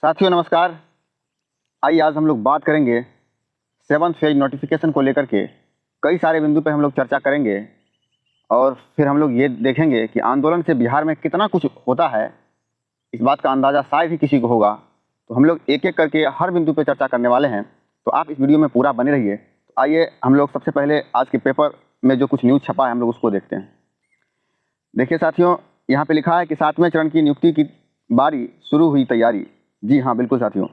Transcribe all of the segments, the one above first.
साथियों नमस्कार। आइए आज हम लोग बात करेंगे 7th फेज नोटिफिकेशन को लेकर के। कई सारे बिंदु पे हम लोग चर्चा करेंगे और फिर हम लोग ये देखेंगे कि आंदोलन से बिहार में कितना कुछ होता है। इस बात का अंदाज़ा शायद ही किसी को होगा, तो हम लोग एक एक करके हर बिंदु पे चर्चा करने वाले हैं। तो आप इस वीडियो में पूरा बने रहिए। तो आइए हम लोग सबसे पहले आज के पेपर में जो कुछ न्यूज़ छपा है हम लोग उसको देखते हैं। देखिए साथियों, यहाँ पे लिखा है कि 7वें चरण की नियुक्ति की बारी शुरू हुई तैयारी। जी हाँ, बिल्कुल साथियों।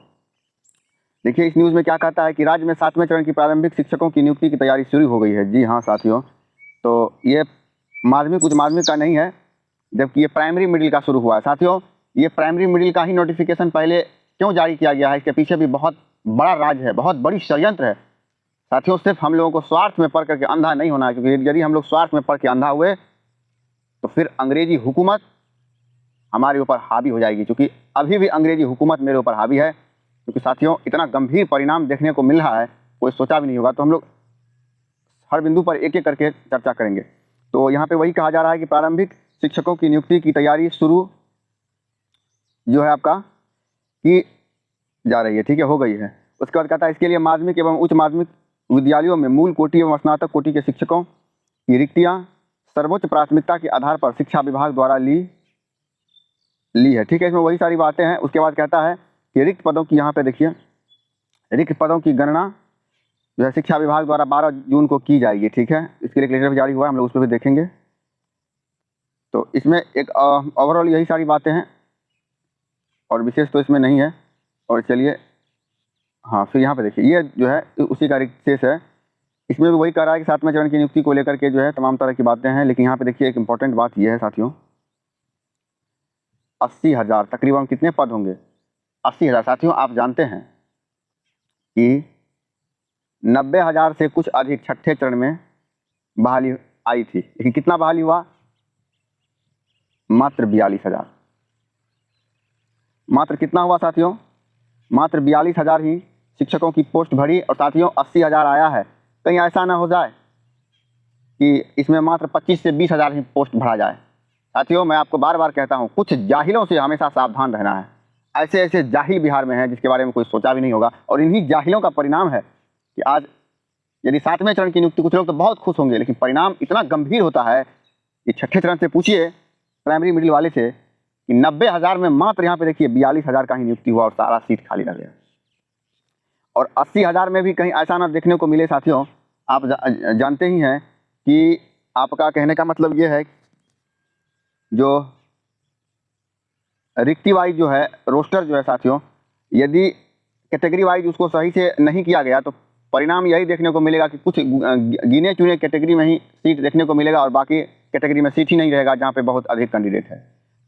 देखिए इस न्यूज़ में क्या कहता है कि राज्य में 7वें चरण की प्रारंभिक शिक्षकों की नियुक्ति की तैयारी शुरू हो गई है। जी हाँ साथियों, तो ये माध्यमिक उच्च माध्यमिक का नहीं है, जबकि ये प्राइमरी मिडिल का शुरू हुआ है। साथियों ये प्राइमरी मिडिल का ही नोटिफिकेशन पहले क्यों जारी किया गया है, इसके पीछे भी बहुत बड़ा राज है, बहुत बड़ी षड्यंत्र है। साथियों सिर्फ हम लोगों को स्वार्थ में पढ़ करके अंधा नहीं होना है, क्योंकि यदि हम लोग स्वार्थ में पढ़ के अंधा हुए तो फिर अंग्रेजी हुकूमत हमारे ऊपर हावी हो जाएगी। क्योंकि अभी भी अंग्रेजी हुकूमत मेरे ऊपर हावी है, क्योंकि साथियों इतना गंभीर परिणाम देखने को मिल रहा है, कोई सोचा भी नहीं होगा। तो हम लोग हर बिंदु पर एक एक करके चर्चा करेंगे। तो यहाँ पे वही कहा जा रहा है कि प्रारंभिक शिक्षकों की नियुक्ति की तैयारी शुरू जो है आपका की जा रही है। ठीक है, हो गई है। उसके बाद कहता है इसके लिए माध्यमिक एवं उच्च माध्यमिक विद्यालयों में मूल कोटि एवं स्नातक कोटि के शिक्षकों की रिक्तियाँ सर्वोच्च प्राथमिकता के आधार पर शिक्षा विभाग द्वारा ली है। ठीक है, इसमें वही सारी बातें हैं। उसके बाद कहता है कि रिक्त पदों की, यहाँ पे देखिए, रिक्त पदों की गणना जो है शिक्षा विभाग द्वारा 12 जून को की जाएगी। ठीक है, इसके लिए लेटर भी जारी हुआ है, हम लोग उस पर भी देखेंगे। तो इसमें एक ओवरऑल यही सारी बातें हैं और विशेष तो इसमें नहीं है। और चलिए हाँ, फिर यहाँ पे देखिए ये जो है उसी का रिक्शेष है। इसमें भी वही कह रहा है कि 7वें चरण की नियुक्ति को लेकर के जो है तमाम तरह की बातें हैं। लेकिन यहाँ पे देखिए एक इंपॉर्टेंट बात यह है साथियों, 80,000 तकरीबन कितने पद होंगे? 80,000। साथियों आप जानते हैं कि 90,000 से कुछ अधिक छठे चरण में बहाली आई थी, लेकिन कितना बहाली हुआ? मात्र 42,000। मात्र कितना हुआ साथियों? मात्र 42,000 ही शिक्षकों की पोस्ट भरी। और साथियों 80,000 आया है, कहीं ऐसा ना हो जाए कि इसमें मात्र 25 से 20,000 ही पोस्ट भरा जाए। साथियों मैं आपको बार बार कहता हूं, कुछ जाहिलों से हमेशा सावधान रहना है। ऐसे ऐसे जाहिल बिहार में हैं जिसके बारे में कोई सोचा भी नहीं होगा, और इन्हीं जाहिलों का परिणाम है कि आज यदि 7वें चरण की नियुक्ति, कुछ लोग तो बहुत खुश होंगे, लेकिन परिणाम इतना गंभीर होता है कि छठे चरण से पूछिए प्राइमरी मिडिल वाले से कि 90,000 में मात्र यहाँ पे देखिए 42,000 का ही नियुक्ति हुआ और सारा सीट खाली रह गया। और 80,000 में भी कहीं ऐसा ना देखने को मिले। साथियों आप जानते ही हैं कि आपका कहने का मतलब ये है, जो रिक्ति वाइज जो है रोस्टर जो है साथियों, यदि कैटेगरी वाइज उसको सही से नहीं किया गया तो परिणाम यही देखने को मिलेगा कि कुछ गिने चुने कैटेगरी में ही सीट देखने को मिलेगा और बाकी कैटेगरी में सीट ही नहीं रहेगा जहाँ पे बहुत अधिक कैंडिडेट है।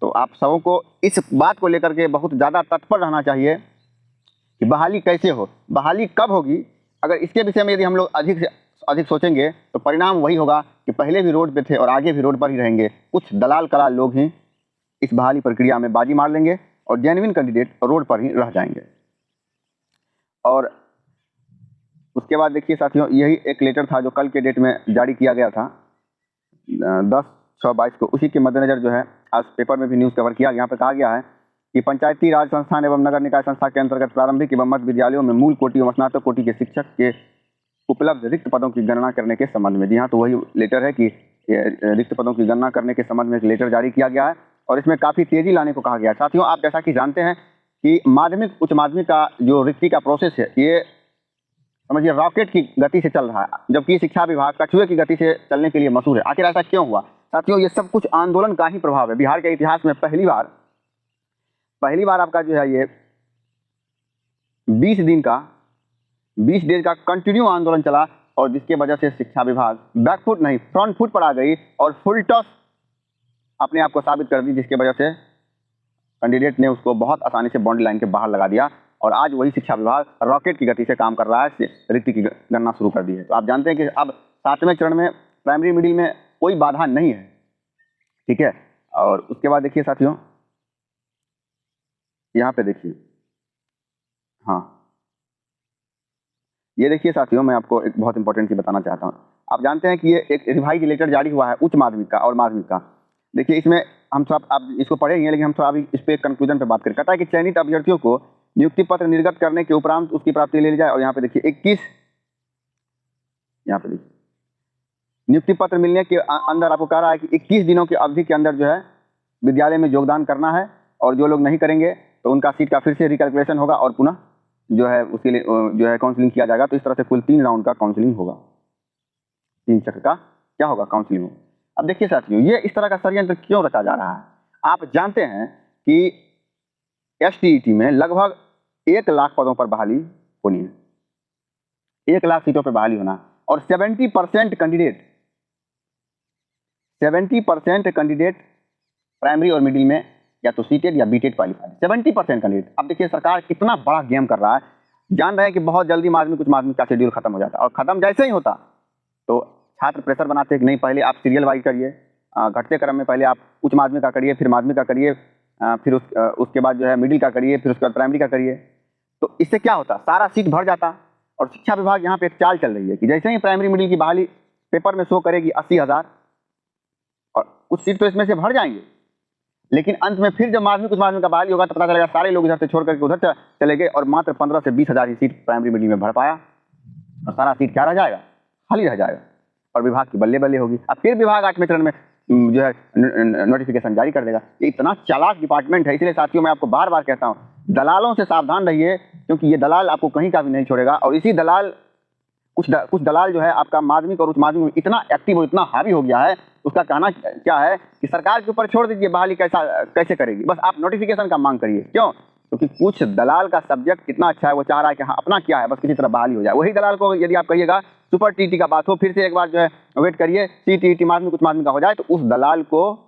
तो आप सबों को इस बात को लेकर के बहुत ज़्यादा तत्पर रहना चाहिए कि बहाली कैसे हो, बहाली कब होगी। अगर इसके विषय में यदि हम लोग अधिक से अधिक सोचेंगे तो परिणाम वही होगा कि पहले भी रोड पे थे और आगे भी रोड पर ही रहेंगे। कुछ दलाल कलाल लोग ही इस बहाली प्रक्रिया में बाजी मार लेंगे और जेन्युइन कैंडिडेट रोड पर ही रह जाएंगे। और उसके बाद देखिए साथियों, यही एक लेटर था जो कल के डेट में जारी किया गया था 10/6/22 को। उसी के मद्देनजर जो है आज पेपर में भी न्यूज़ कवर किया। यहाँ पर कहा गया है कि पंचायती राज संस्थान एवं नगर निकाय संस्था के अंतर्गत प्रारंभिक एवं मध्य विद्यालयों में मूल कोटि एवं स्नातक कोटि के शिक्षक के उपलब्ध रिक्त पदों की गणना करने के संबंध में। जी हाँ, तो वही लेटर है कि रिक्त पदों की गणना करने के संबंध में एक लेटर जारी किया गया है और इसमें काफ़ी तेजी लाने को कहा गया है। साथियों आप जैसा कि जानते हैं कि माध्यमिक उच्च माध्यमिक का जो रिक्ति का प्रोसेस है, ये समझिए रॉकेट की गति से चल रहा है, जबकि शिक्षा विभाग कछुए की गति से चलने के लिए मशहूर है। आखिर ऐसा क्यों हुआ? साथियों ये सब कुछ आंदोलन का ही प्रभाव है। बिहार के इतिहास में पहली बार आपका जो है ये 20 डेज का कंटिन्यू आंदोलन चला, और जिसके वजह से शिक्षा विभाग बैकफुट नहीं फ्रंट फुट पर आ गई और फुल टॉस अपने आप को साबित कर दी, जिसके वजह से कैंडिडेट ने उसको बहुत आसानी से बाउंड्री लाइन के बाहर लगा दिया। और आज वही शिक्षा विभाग रॉकेट की गति से काम कर रहा है, रिक्ति की गणना शुरू कर दी है। तो आप जानते हैं कि अब 7वें चरण में प्राइमरी मिडिल में कोई बाधा नहीं है। ठीक है, और उसके बाद देखिए साथियों, यहाँ पे देखिए, हाँ ये देखिए साथियों, मैं आपको एक बहुत इंपॉर्टेंट चीज बताना चाहता हूँ। आप जानते हैं कि ये एक रिवाइज लेटर जारी हुआ है उच्च माध्यमिक का और माध्यमिक का। देखिए इसमें हम थोड़ा, आप इसको पढ़ेंगे लेकिन हम थोड़ा अभी इस पे कंक्लूजन पे बात करें। कहता है कि चयनित अभ्यर्थियों को नियुक्ति पत्र निर्गत करने के उपरांत उसकी प्राप्ति ले ली जाए। और यहाँ पे देखिए 21, यहाँ पे देखिए नियुक्ति पत्र मिलने के अंदर आपको कह रहा है कि 21 दिनों की अवधि के अंदर जो है विद्यालय में योगदान करना है, और जो लोग नहीं करेंगे तो उनका सीट का फिर से रिकैलकुलेशन होगा और पुनः जो है उसके लिए जो है काउंसलिंग किया जाएगा। तो इस तरह से कुल 3 राउंड का काउंसलिंग होगा, 3 चक्र का क्या होगा, काउंसलिंग होगा। अब देखिए साथियों, ये इस तरह का षड्यंत्र क्यों रचा जा रहा है। आप जानते हैं कि STET में लगभग 1 लाख पदों पर बहाली होनी है, 1 लाख सीटों पर बहाली होना है, और 70% कैंडिडेट प्राइमरी और मिडिल में या तो सीटेड या बीटेड क्वालिफाइड, 70% कैंडिडेट। अब देखिए सरकार कितना बड़ा गेम कर रहा है, जान रहे हैं कि बहुत जल्दी कुछ माध्यमिक का शेड्यूल खत्म हो जाता है, और खत्म जैसे ही होता तो छात्र प्रेशर बनाते हैं कि नहीं पहले आप सीरियल वाइज करिए, घटते क्रम में पहले आप उच्च माध्यमिक का करिए, फिर माध्यमिक का करिए, फिर उसके बाद जो है मिडिल का करिए, फिर उसके बाद प्राइमरी का करिए। तो इससे क्या होता, सारा सीट भर जाता। और शिक्षा विभाग यहाँ पे एक चाल चल रही है कि जैसे ही प्राइमरी मिडिल की बहाली पेपर में शो करेगी 80,000, और कुछ सीट तो इसमें से भर जाएंगे, लेकिन अंत में फिर जब माध्यमिक उच्च माध्यमिक का बहाली होगा तो पता चलेगा सारे लोग इधर से छोड़ करके उधर चले गए, और मात्र 15 से 20 हजार ही सीट प्राइमरी मिडिल में भर पाया, और सारा सीट क्या रह जाएगा, खाली रह जाएगा, और विभाग की बल्ले बल्ले होगी। अब फिर विभाग 8वें चरण में जो है नोटिफिकेशन जारी कर देगा। ये इतना चालाक डिपार्टमेंट है, इसलिए साथियों मैं आपको बार बार कहता हूँ, दलालों से सावधान रहिए, क्योंकि ये दलाल आपको कहीं का भी नहीं छोड़ेगा। और इसी दलाल कुछ दलाल जो है आपका माध्यमिक और उच्च माध्यमिक में इतना एक्टिव और इतना हावी हो गया है, उसका कहना क्या है कि सरकार के ऊपर छोड़ दीजिए, बहाली कैसे करेगी, बस आप नोटिफिकेशन का मांग करिए। क्यों? क्योंकि कुछ दलाल का सब्जेक्ट कितना अच्छा है, वो चाह रहा है कि हाँ अपना क्या है, बस किसी तरह बहाली हो जाए। वही दलाल को यदि आप कहिएगा सुपर टीटी का बात हो, फिर से एक बार जो है वेट करिए, CTET माध्यमिक उच्च माध्यमिक का हो जाए, तो उस दलाल को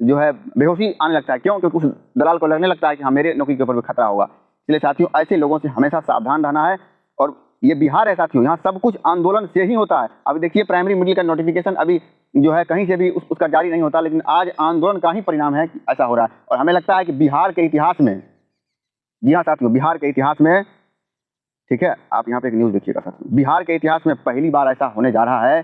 जो है बेहोशी आने लगता है। क्यों? क्योंकि उस दलाल को लगने लगता है कि हाँ मेरे नौकरी के ऊपर भी खतरा होगा। इसलिए साथियों ऐसे लोगों से हमेशा सावधान रहना है। और ये बिहार है साथियों, यहाँ सब कुछ आंदोलन से ही होता है। अभी देखिए प्राइमरी मिडिल का नोटिफिकेशन अभी जो है कहीं से भी उसका जारी नहीं होता, लेकिन आज आंदोलन का ही परिणाम है कि ऐसा हो रहा है। और हमें लगता है कि बिहार के इतिहास में, जी हाँ साथियों, बिहार के इतिहास में, ठीक है, आप यहाँ पे एक न्यूज़ देखिएगा साथियों, बिहार के इतिहास में पहली बार ऐसा होने जा रहा है,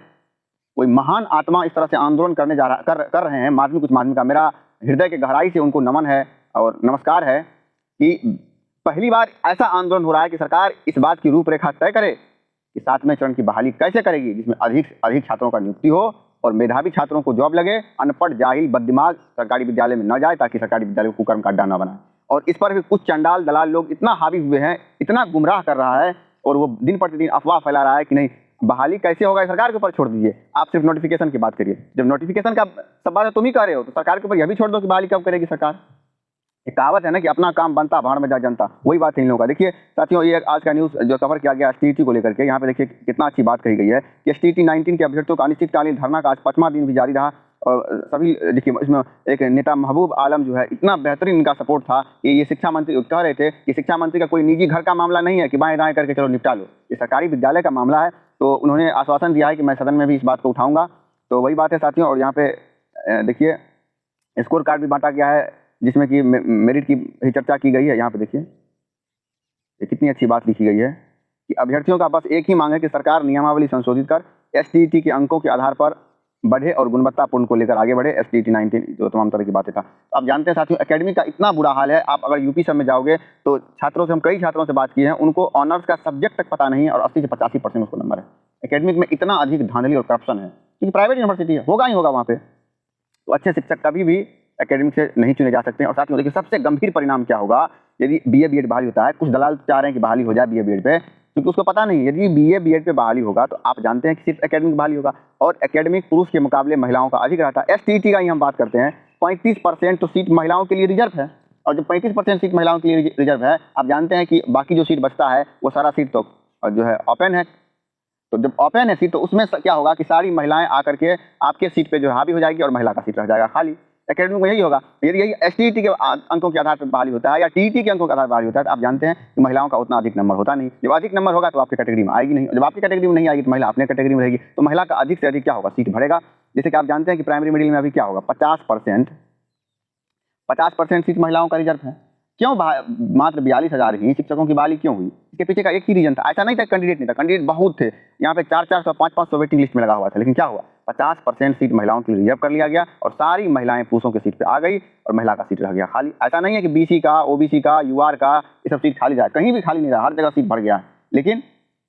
कोई महान आत्मा इस तरह से आंदोलन करने जा रहा कर रहे हैं माध्यमिक उच्च माध्यमिक का। मेरा हृदय के गहराई से उनको नमन है और नमस्कार है कि पहली बार ऐसा आंदोलन हो रहा है कि सरकार इस बात की रूपरेखा तय करे कि 7वें चरण की बहाली कैसे करेगी, जिसमें अधिक छात्रों का नियुक्ति हो और मेधावी छात्रों को जॉब लगे, अनपढ़ जाहिल बददिमाग सरकारी विद्यालय में न जाए, ताकि सरकारी विद्यालय को कुकर्म का अड्डा न बनाए। और इस पर भी कुछ चंडाल दलाल लोग इतना हावी हुए हैं, इतना गुमराह कर रहा है, और वो दिन प्रतिदिन अफवाह फैला रहा है कि नहीं बहाली कैसे होगा, सरकार के ऊपर छोड़ दीजिए, आप सिर्फ नोटिफिकेशन की बात करिए। जब नोटिफिकेशन का सब बात तुम ही कर रहे हो, तो सरकार के ऊपर यह भी छोड़ दो कि बहाली कब करेगी सरकार। एक कहावत है ना कि अपना काम बनता भाड़ में जा जनता, वही बात इन लोगों का। देखिए साथियों, ये आज का न्यूज़ जो कवर किया गया STET को लेकर के, यहाँ पे देखिए कितना अच्छी बात कही गई है कि STET 19 के अभ्यर्थियों का अनिश्चितकालीन धरना का आज 5वां दिन भी जारी रहा। और सभी देखिए इसमें एक नेता महबूब आलम जो है, इतना बेहतरीन इनका सपोर्ट था कि ये शिक्षा मंत्री कह रहे थे कि शिक्षा मंत्री का कोई निजी घर का मामला नहीं है कि बाएं दाएं करके चलो निपटा लो, ये सरकारी विद्यालय का मामला है। तो उन्होंने आश्वासन दिया है कि मैं सदन में भी इस बात को उठाऊंगा। तो वही बात है साथियों। और यहाँ पे देखिए स्कोर कार्ड भी बांटा गया है, जिसमें कि मेरिट की ही चर्चा की गई है। यहाँ पे देखिए ये कितनी अच्छी बात लिखी गई है कि अभ्यर्थियों का बस एक ही मांग है कि सरकार नियमावली संशोधित कर STET के अंकों के आधार पर बढ़े और गुणवत्तापूर्ण को लेकर आगे बढ़े। STET 19 जो तमाम तरह की बातें था। तो आप जानते हैं साथियों, एकेडमिक का इतना बुरा हाल है। आप अगर यूपी सब में जाओगे तो छात्रों से, हम कई छात्रों से बात की है, उनको ऑनर्स का सब्जेक्ट तक पता नहीं है और 80 से 85% उसको नंबर है। एकेडमिक में इतना अधिक धांधली और करप्शन है, क्योंकि प्राइवेट यूनिवर्सिटी है, होगा ही होगा वहाँ पे। तो अच्छे शिक्षक कभी भी एकेडमिक से नहीं चुने जा सकते हैं। और साथियों देखिए सबसे गंभीर परिणाम क्या होगा यदि BA BEd बहाली होता है। कुछ दलाल चाह रहे हैं कि बहाली हो जाए BA BEd पे, क्योंकि उसको पता नहीं यदि BA BEd पे बहाली होगा तो आप जानते हैं कि सिर्फ एकेडमिक बहाली होगा, और एकेडमिक पुरुष के मुकाबले महिलाओं का अधिक रहता है। STET का ही हम बात करते हैं, 35% तो सीट महिलाओं के लिए रिजर्व है, और जब 35% सीट महिलाओं के लिए रिजर्व है, आप जानते हैं कि बाकी जो सीट बचता है वो सारा सीट तो जो है ओपन है। तो जब ओपन है सीट, तो उसमें क्या होगा कि सारी महिलाएं आकर के आपके सीट पे जो हावी हो जाएगी और महिला का सीट रह जाएगा खाली। एकेडमिक में यही होगा। यदि यही STET के अंकों के आधार पर बहाली होता है या TET के अंकों के आधार पर बहाली होता है, तो आप जानते हैं कि महिलाओं का उतना अधिक नंबर होता नहीं। जब अधिक नंबर होगा तो आपकी कैटेगरी में आएगी नहीं, जब आपकी कैटेगरी में नहीं आएगी तो महिला अपने कैटेगरी में रहेगी, तो महिला का अधिक से अधिक क्या होगा, सीट भरेगा। जैसे कि आप जानते हैं कि प्राइमरी मिडिल में अभी क्या होगा, 50% सीट महिलाओं का रिजर्व है। क्यों मात्र 42,000 ही शिक्षकों की बहाली क्यों हुई? इसके पीछे का एक ही रीजन था। ऐसा नहीं था कैंडिडेट नहीं था, कैंडिडेट बहुत थे, यहाँ पे 400-400 500-500 वेटिंग लिस्ट में लगा हुआ था। लेकिन क्या हुआ, 50% सीट महिलाओं के लिए रिजर्व कर लिया गया और सारी महिलाएं पुरुषों के सीट पे आ गई और महिला का सीट रह गया खाली। ऐसा नहीं है कि BC का, OBC का, UR का ये सब सीट खाली रहा, कहीं भी खाली नहीं रहा, हर जगह सीट भर गया है। लेकिन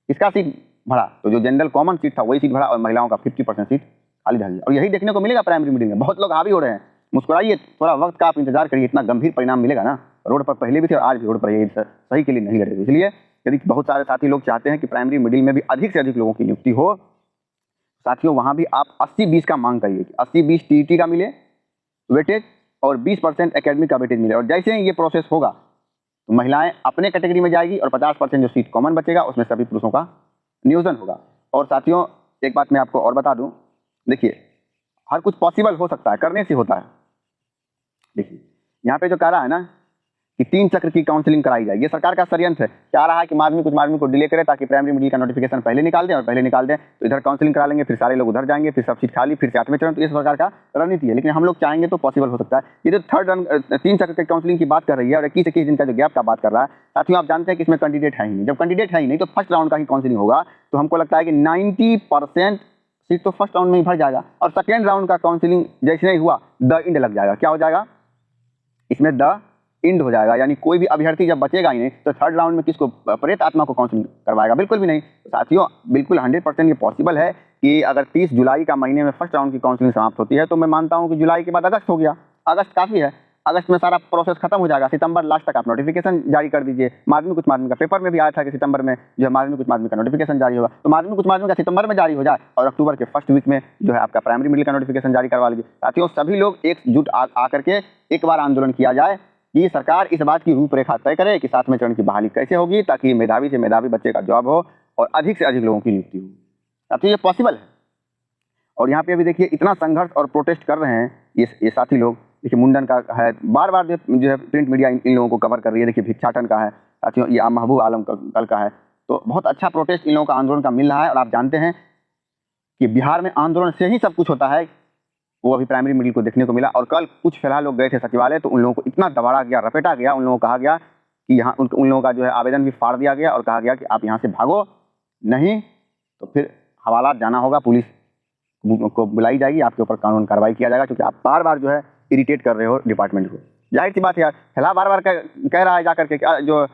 इसका सीट भरा तो जो जनरल कॉमन सीट था वही सीट भरा और महिलाओं का 50% सीट खाली रह गया। और यही देखने को मिलेगा प्राइमरी मिडिल में। बहुत लोग हावी हो रहे हैं, मुस्कुराइए, थोड़ा वक्त का आप इंतजार करिए, इतना गंभीर परिणाम मिलेगा ना। रोड पर पहले भी थे और आज भी रोड पर ये सही के लिए नहीं लड़े। इसलिए यदि बहुत सारे साथी लोग चाहते हैं कि प्राइमरी मिडिल में भी अधिक से अधिक लोगों की नियुक्ति हो, साथियों वहां भी आप 80-20 का मांग करिए। 80-20 टीईटी का मिले वेटेज और 20% एकेडमिक का वेटेज मिले। और जैसे ही ये प्रोसेस होगा तो महिलाएं अपने कैटेगरी में जाएगी और 50% जो सीट कॉमन बचेगा उसमें सभी पुरुषों का नियोजन होगा। और साथियों एक बात मैं आपको और बता दूं, देखिए हर कुछ पॉसिबल हो सकता है, करने से होता है। देखिए यहाँ पे जो कह रहा है ना कि 3 चक्र की काउंसलिंग कराई जाए, ये सरकार का षड्यंत्र है। क्या रहा है कि माध्यमिक को डिले करे ताकि प्राइमरी मिडिल का नोटिफिकेशन पहले निकाल दें, और पहले निकाल दें तो इधर काउंसलिंग करा लेंगे, फिर सारे लोग उधर जाएंगे, फिर सब सीट खाली, फिर से 8वें चरण। तो ये सरकार का रणनीति है, लेकिन हम लोग चाहेंगे तो पॉसिबल हो सकता है। ये जो 3 चक्र के काउंसलिंग की बात कर रही है और 21 दिन का जो गैप का बात कर रहा है, साथियों आप जानते हैं कि इसमें कैंडिडेट है ही नहीं। जब कैंडिडेट है ही नहीं तो फर्स्ट राउंड का ही काउंसलिंग होगा, तो हमको लगता है कि 90% सीट तो फर्स्ट राउंड में ही भर जाएगा। और सेकेंड राउंड का काउंसलिंग जैसे नहीं हुआ द इंड लग जाएगा। क्या हो जाएगा इसमें, द इंड हो जाएगा, यानी कोई भी अभ्यर्थी जब बचेगा ही नहीं तो थर्ड राउंड में किसको, प्रेत आत्मा को काउंसलिंग करवाएगा, बिल्कुल भी नहीं। तो साथियों बिल्कुल 100% ये पॉसिबल है कि अगर 30 जुलाई का महीने में फर्स्ट राउंड की काउंसलिंग समाप्त होती है तो मैं मानता हूं कि जुलाई के बाद अगस्त हो गया, अगस्त काफी है, अगस्त में सारा प्रोसेस खत्म हो जाएगा। सितंबर लास्ट तक आप नोटिफिकेशन जारी कर दीजिए। माध्यमिक उच्च माध्यमिक का पेपर में भी आया था कि सितंबर में जो है माध्यमिक उच्च माध्यमिक का नोटिफिकेशन जारी होगा, तो माध्यमिक उच्च माध्यमिक का सितंबर में जारी हो जाए और अक्टूबर के फर्स्ट वीक में जो है आपका प्राइमरी मिडिल का नोटिफिकेशन जारी करवा लीजिए। साथियों सभी लोग एकजुट आकर के एक बार आंदोलन किया जाए कि सरकार इस बात की रूपरेखा तय करे कि 7वें चरण की बहाली कैसे होगी, ताकि मेधावी से मेधावी बच्चे का जॉब हो और अधिक से अधिक लोगों की नियुक्ति हो। साथियों ये पॉसिबल है। और यहाँ पे अभी देखिए इतना संघर्ष और प्रोटेस्ट कर रहे हैं ये साथी लोग। देखिए मुंडन का है, बार बार जो है प्रिंट मीडिया इन लोगों को कवर कर रही है। देखिए भिक्षाटन का है साथियों, ये महबूब आलम कल का है। तो बहुत अच्छा प्रोटेस्ट इन लोगों का आंदोलन का मिल रहा है। और आप जानते हैं कि बिहार में आंदोलन से ही सब कुछ होता है, वो अभी प्राइमरी मिडिल को देखने को मिला। और कल कुछ फिलहाल लोग गए थे सचिवालय, तो उन लोगों को इतना दबाड़ा गया, रपेटा गया, उन लोगों को कहा गया कि यहाँ उन लोगों का जो है आवेदन भी फाड़ दिया गया और कहा गया कि आप यहाँ से भागो, नहीं तो फिर हवालात जाना होगा, पुलिस को बुलाई जाएगी, आपके ऊपर कानून कार्रवाई किया जाएगा, क्योंकि आप बार बार जो है इरिटेट कर रहे हो डिपार्टमेंट को। जाहिर सी बात है यार, फिलहाल बार बार कह रहा है जाकर के जो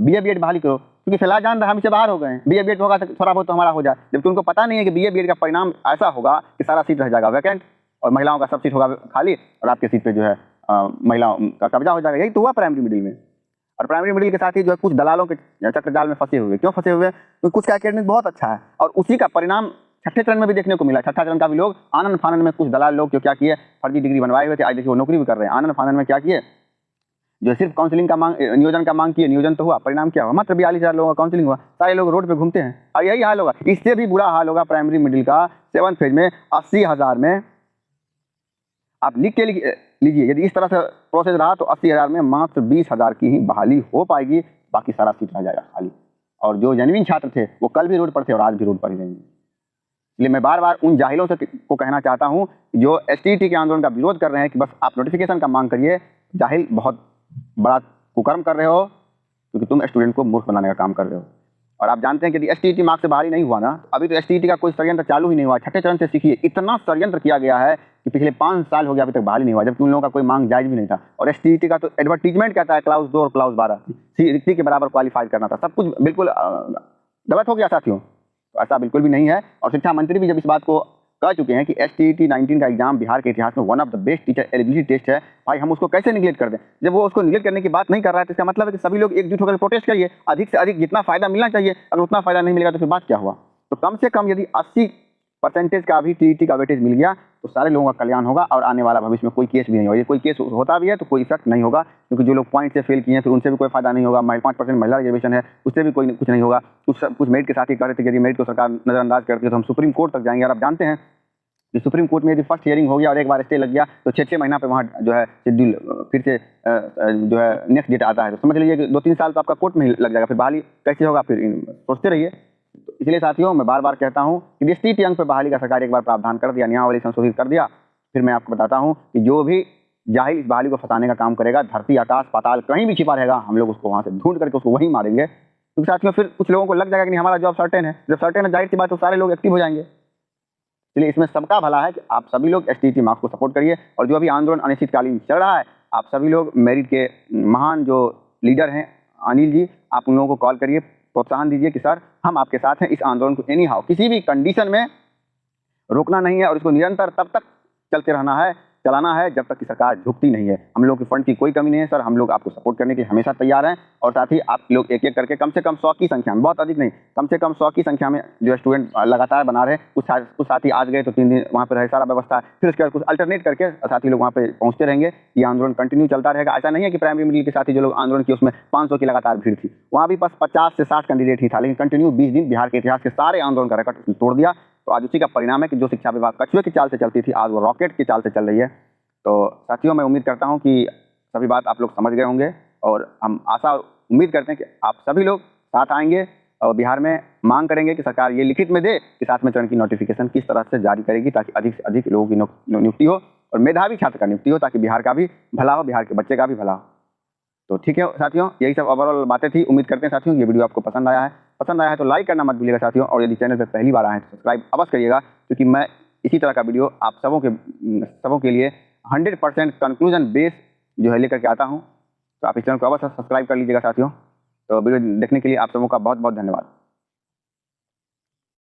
BA BEd बहाली करो, क्योंकि फिलहाल जान रहा है हम इससे बाहर हो गए हैं। BA BEd होगा तो थोड़ा बहुत तो हमारा हो जाए, जबकि उनको पता नहीं है कि BA BEd का परिणाम ऐसा होगा कि सारा सीट रह जाएगा वैकेंट और महिलाओं का सब सीट होगा खाली और आपके सीट पे जो है महिलाओं का कब्जा हो जाएगा। यही तो हुआ प्राइमरी मिडिल में। और प्राइमरी मिडिल के साथ ही जो है कुछ दलालों के चक्रजाल में फंसे हुए। क्यों फंसे हुए? क्योंकि कुछ का एकेडमिक बहुत अच्छा है और उसी का परिणाम छठे चरण में भी देखने को मिला। छठा चरण का भी लोग आनंद फानंद में कुछ दलाल लोग जो क्या किए, फर्जी डिग्री बनवाए हुए थे, आज देखिए वो नौकरी भी कर रहे हैं। आनंद फानंद में क्या किए, जो सिर्फ काउंसलिंग का मांग, नियोजन का मांग किए, नियोजन तो हुआ, परिणाम क्या हुआ, मात्र 42,000 लोगों का काउंसलिंग हुआ, सारे लोग रोड पे घूमते हैं। और यही हाल होगा, इससे भी बुरा हाल होगा प्राइमरी मिडिल का 7th फेज में। 80,000 में आप लिख के लीजिए, यदि इस तरह से प्रोसेस रहा तो 80,000 में मात्र 20,000 की ही बहाली हो पाएगी, बाकी सारा सीट रह जाएगा खाली। और जो जेन्युइन छात्र थे वो कल भी रोड पर थे और आज भी रोड पर ही रहेंगे। इसलिए मैं बार बार उन जाहिलों से को कहना चाहता हूं जो STET के आंदोलन का विरोध कर रहे हैं कि बस आप नोटिफिकेशन का मांग करिए, जाहिल बहुत बड़ा कुकर्म कर रहे हो, क्योंकि तुम स्टूडेंट को मूर्ख बनाने का काम कर रहे हो। और आप जानते हैं कि यदि STET मार्क्स से बहाली नहीं हुआ ना, अभी तो STET का कोई षड्यंत्र चालू ही नहीं हुआ। छठे चरण से सीखिए, इतना षड्यंत्र किया गया है कि पिछले 5 साल हो गया अभी तक बहाली नहीं हुआ, जबकि उन लोगों का कोई मांग जायज भी नहीं था। और STET का तो एडवर्टीजमेंट कहता है क्लास 2 और क्लास 12 रिक्ति के बराबर क्वालिफाइड करना था, सब कुछ बिल्कुल गलत हो गया साथियों। तो ऐसा बिल्कुल भी नहीं है। और शिक्षा मंत्री भी जब इस बात को कह चुके हैं कि STET 19 का एग्जाम बिहार के इतिहास में one of the best teacher eligibility test है, भाई हम उसको कैसे निगलेक्ट कर दें। जब वो उसको निगलेक्ट करने की बात नहीं कर रहा है तो इसका मतलब है कि सभी लोग एकजुट होकर प्रोटेस्ट करिए, अधिक से अधिक जितना फायदा मिलना चाहिए। अगर उतना फायदा नहीं मिलेगा तो फिर बात क्या हुआ। तो कम से कम यदि 80% का भी TET का वेटेज मिल गया तो सारे लोगों का कल्याण होगा और आने वाला भविष्य में कोई केस भी नहीं होगा। ये कोई केस होता भी है तो कोई इफेक्ट नहीं होगा, क्योंकि जो लोग पॉइंट से फेल किए हैं फिर उनसे भी कोई फायदा नहीं होगा। 5% महिला रिजर्वेशन है, उससे भी कोई कुछ नहीं होगा। कुछ मेरिट के साथ ही कह रहे थे कि यदि मेरिट को सरकार नजरअंदाज करती है तो हम सुप्रीम कोर्ट तक जाएंगे। और आप जानते हैं कि सुप्रीम कोर्ट में यदि फर्स्ट हियरिंग हो गया और एक बार स्टे लग गया तो 6-6 महीना पे वहाँ जो है शेड्यूल फिर से जो है नेक्स्ट डेट आता है, तो समझ लीजिए कि 2-3 साल तो आपका कोर्ट में ही लग जाएगा। फिर बहाली कैसे होगा, फिर सोचते रहिए। तो इसलिए साथियों मैं बार बार कहता हूँ कि STET अंक पे बहाली का सरकार एक बार प्रावधान कर दिया, नियमावली संशोधित कर दिया, फिर मैं आपको बताता हूँ कि जो भी जाहिल इस बहाली को फंसाने का काम करेगा, धरती आकाश पाताल कहीं भी छिपा रहेगा, हम लोग उसको वहाँ से ढूंढ करके उसको वहीं मारेंगे। क्योंकि साथियों फिर कुछ लोगों को लग जाएगा कि नहीं हमारा जॉब सर्टेन है। जब सर्टेन है जाहिर सी बात तो सारे लोग एक्टिव हो जाएंगे। इसलिए इसमें सबका भला है कि आप सभी लोग STET मार्क्स को सपोर्ट करिए। और जो अभी आंदोलन अनिश्चितकालीन चल रहा है, आप सभी लोग मेरिट के महान जो लीडर हैं अनिल जी, आप उन लोगों को कॉल करिए, प्रोत्साहन दीजिए कि सर हम आपके साथ हैं, इस आंदोलन को एनी हाउ किसी भी कंडीशन में रोकना नहीं है और इसको निरंतर तब तक चलते रहना है, चलाना है जब तक कि सरकार झुकती नहीं है। हम लोग के फंड की कोई कमी नहीं है सर, हम लोग आपको सपोर्ट करने के हमेशा तैयार हैं। और साथ ही आप लोग एक एक करके कम से कम 100 की संख्या में, बहुत अधिक नहीं, कम से कम 100 की संख्या में जो स्टूडेंट लगातार बना रहे, कुछ साथी आज गए तो 3 दिन वहाँ पर रहे, सारा व्यवस्था, फिर उसके बाद कुछ अल्टरनेट करके साथी लोग वहाँ पे पहुँचते रहेंगे। ये आंदोलन कंटिन्यू चलता रहेगा। ऐसा नहीं है कि प्राइमरी मिडिल के साथी जो लोग आंदोलन किए उसमें 500 की लगातार भीड़ थी, वहाँ भी बस 50 से 60 कैंडिडेट ही था, लेकिन कंटिन्यू 20 दिन बिहार के इतिहास के सारे आंदोलन का रिकॉर्ड तोड़ दिया। तो आज उसी का परिणाम है कि जो शिक्षा विभाग कछुए की चाल से चलती थी, आज वो रॉकेट की चाल से चल रही है। तो साथियों, मैं उम्मीद करता हूं कि सभी बात आप लोग समझ गए होंगे और हम आशा और उम्मीद करते हैं कि आप सभी लोग साथ आएंगे और बिहार में मांग करेंगे कि सरकार ये लिखित में दे कि 7वें चरण की नोटिफिकेशन किस तरह से जारी करेगी, ताकि अधिक से अधिक लोगों की नियुक्ति हो और मेधावी छात्र का नियुक्ति हो, ताकि बिहार का भी भला हो, बिहार के बच्चे का भी भला हो। तो ठीक है साथियों, यही सब ओवरऑल बातें थी। उम्मीद करते हैं साथियों ये वीडियो आपको पसंद आया है तो लाइक करना मत भूलिएगा साथियों, और यदि चैनल पर पहली बार आए हैं तो सब्सक्राइब अवश्य करिएगा, क्योंकि मैं इसी तरह का वीडियो आप सबों के लिए 100% कंक्लूजन बेस जो है लेकर के आता हूं। तो आप इस चैनल को अवश्य सब्सक्राइब कर लीजिएगा साथियों। तो वीडियो देखने के लिए आप सबों का बहुत बहुत धन्यवाद।